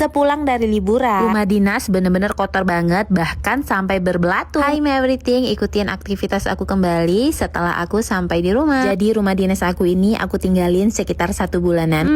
sepulang dari liburan. Rumah dinas bener-bener kotor banget, bahkan sampai berbelatu. Hi my everything, ikutin aktivitas aku kembali setelah aku sampai di rumah. Jadi rumah dinas aku ini aku tinggalin sekitar 1 bulanan.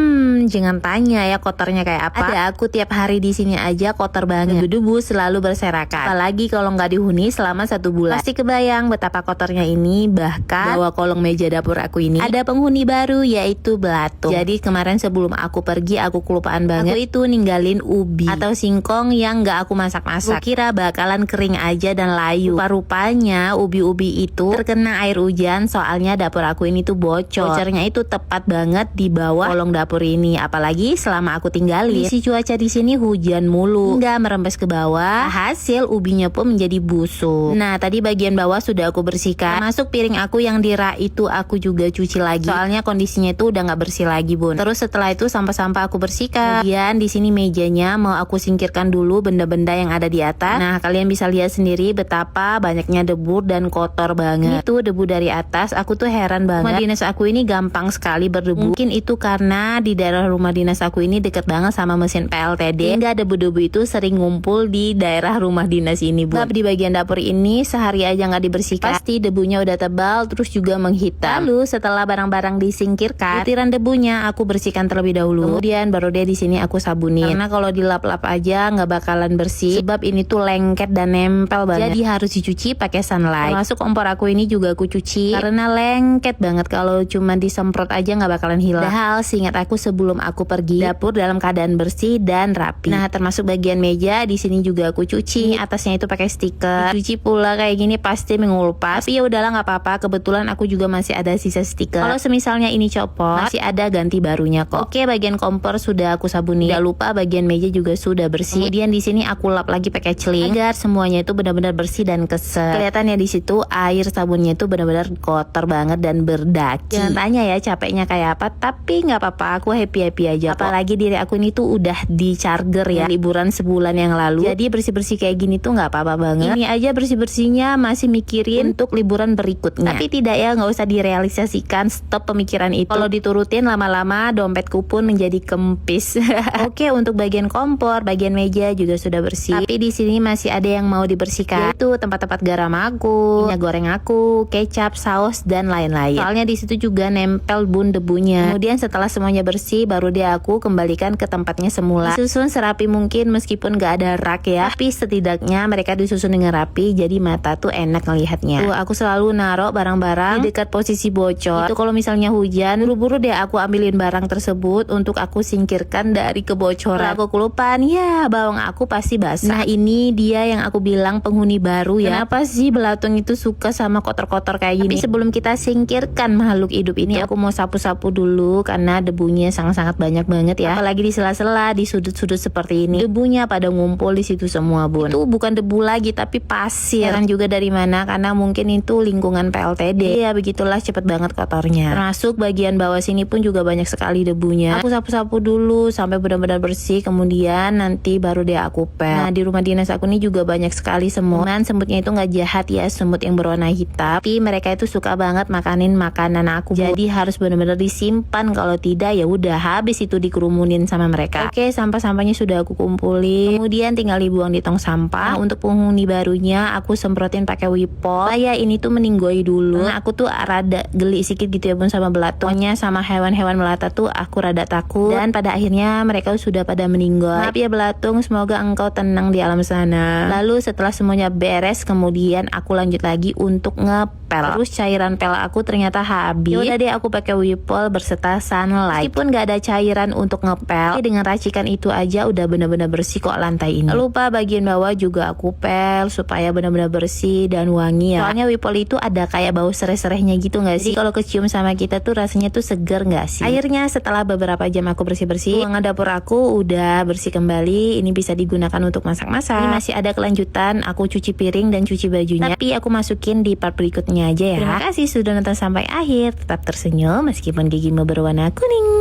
Jangan tanya ya kotornya kayak apa. Ada aku tiap hari di sini aja kotor banget. Debu-debu selalu berserakan. Apalagi kalau nggak dihuni selama 1 bulan. Pasti kebayang betapa kotornya ini. Bahkan bawah kolong meja dapur aku ini ada penghuni baru, yaitu belatung. Jadi kemarin sebelum aku pergi aku kelupaan banget. Aku itu ninggalin ubi atau singkong yang nggak aku masak-masak. Aku kira bakalan kering aja dan layu. Rupanya ubi-ubi itu terkena air hujan, soalnya dapur aku ini tuh bocor. Bocornya itu tepat banget di bawah kolong dapur ini. Apalagi selama aku tinggalin, si cuaca di sini hujan mulu, nggak merembes ke bawah. Hasil ubinya pun menjadi busuk. Nah tadi bagian bawah sudah aku bersihkan. Masuk piring aku yang di rak itu aku juga cuci lagi. Soalnya kondisinya itu udah nggak bersih lagi bun. Terus setelah itu sampah-sampah aku bersihkan. Kemudian di sini mejanya mau aku singkirkan dulu benda-benda yang ada di atas. Nah kalian bisa lihat sendiri betapa banyaknya debu dan kotor banget. Itu debu dari atas. Aku tuh heran banget. Rumah dinas aku ini gampang sekali berdebu. Mungkin itu karena di daerah rumah dinas aku ini deket banget sama mesin PLTD. Hingga debu-debu itu sering ngumpul di daerah rumah dinas ini bun. Di bagian dapur ini sehari aja nggak dibersihkan, pasti debunya udah tebal terus juga menghitam. Lalu setelah barang-barang disingkirkan, butiran debunya aku bersihkan terlebih dahulu. Kemudian baru deh di sini aku sabunin. Karena kalau dilap-lap aja nggak bakalan bersih. Sebab ini tuh lengket dan nempel banget. Jadi harus dicuci pakai sunlight. Termasuk kompor aku ini juga aku cuci karena lengket banget. Kalau cuma disemprot aja nggak bakalan hilang. Padahal seingat aku sebelum aku pergi, dapur dalam keadaan bersih dan rapi. Nah termasuk bagian meja di sini juga aku cuci. Atasnya itu pakai stiker. Cuci pula kayak gini pasti mengulpas. Tapi ya udahlah nggak apa-apa. Kebetulan aku juga masih ada sisa stiker. Kalau semisalnya ini copot, masih ada ganti barunya kok. Oke, bagian kompor sudah aku sabuni. Gak lupa bagian meja juga sudah bersih. Kemudian di sini aku lap lagi pakai celing agar semuanya itu benar-benar bersih dan keset. Kelihatannya di situ air sabunnya itu benar-benar kotor banget dan berdaki. Jangan tanya ya capeknya kayak apa, tapi nggak apa-apa, aku happy aja. Apalagi diri aku ini tuh udah di charger ya, liburan sebulan yang lalu. Jadi bersih-bersih kayak gini tuh nggak apa-apa banget. Ini aja bersih-bersihnya masih mikirin untuk liburan berikutnya. Tapi tidak ya, nggak usah direalisasikan, stop pemikiran itu. Kalau diturutin lama-lama dompetku pun menjadi kempis. Oke, untuk bagian kompor, bagian meja juga sudah bersih. Tapi di sini masih ada yang mau dibersihkan, yaitu tempat-tempat garam aku, minyak goreng aku, kecap, saus dan lain-lain. Soalnya di situ juga nempel bun debunya. Kemudian setelah semuanya bersih, baru dia aku kembalikan ke tempatnya semula. Disusun serapi mungkin meskipun nggak ada rak ya, tapi setidaknya mereka disusun dengan rapi, jadi mata tuh enak ngelihatnya. Tuh aku selalu naruh barang-barang di dekat posisi bocor. Itu kalau misalnya hujan, buru-buru deh aku ambilin barang tersebut untuk aku singkirkan dari kebocoran. Aku kelupaan, ya bawang aku pasti basah. Nah ini dia yang aku bilang penghuni baru ya. Kenapa sih belatung itu suka sama kotor-kotor kayak gini? Tapi sebelum kita singkirkan makhluk hidup ini, aku mau sapu-sapu dulu karena debunya sangat-sangat banyak banget ya. Apalagi di sela-sela, di sudut-sudut seperti ini, debunya pada ngumpul di situ semua bun. Itu bukan debu lagi tapi pasir. Heran juga dari mana, karena mungkin itu lingkungan PLTD. Ya begitulah, cepet banget kotornya. Termasuk bagian bawah sini pun juga banyak sekali debunya. Aku sapu-sapu dulu sampai benar-benar bersih, kemudian nanti baru deh aku pel. Nah di rumah dinas aku ini juga banyak sekali semut. Dan semutnya itu nggak jahat ya, semut yang berwarna hitam. Tapi mereka itu suka banget makanin makanan aku. Jadi harus benar-benar disimpan, kalau tidak ya udah habis itu dikerumunin sama mereka. Oke, sampah-sampahnya sudah aku kumpulin. Kemudian tinggal dibuang di tong sampah. Untuk penghuni barunya aku semprotin pakai wipol. Saya ini tuh meninggoy dulu. Nah, aku tuh rada geli sedikit gitu ya bun sama belatungnya, sama hewan-hewan melata tuh aku rada takut. Dan pada akhirnya mereka sudah pada meninggoy. Maaf ya belatung, semoga engkau tenang di alam sana. Lalu setelah semuanya beres, kemudian aku lanjut lagi untuk ngepel. Terus cairan pel aku ternyata habis. Yaudah deh aku pakai wipol berserta sunlight. Meskipun gak ada cairan untuk ngepel, dengan racikan itu aja udah benar-benar bersih kok lantai ini. Lupa bagian bawah juga aku pel supaya benar-benar bersih dan wangi ya. Soalnya wipol itu ada kayak bau sereh-serehnya gitu gak sih? Kalau kecium sama kita tuh rasanya tuh seger gak sih? Akhirnya setelah beberapa jam aku bersih-bersih, ruangan dapur aku udah bersih kembali. Ini bisa digunakan untuk masak-masak. Ini masih ada kelanjutan, aku cuci piring dan cuci bajunya, tapi aku masukin di part berikutnya aja ya. Terima kasih sudah nonton sampai akhir. Tetap tersenyum meskipun gigimu berwarna kuning.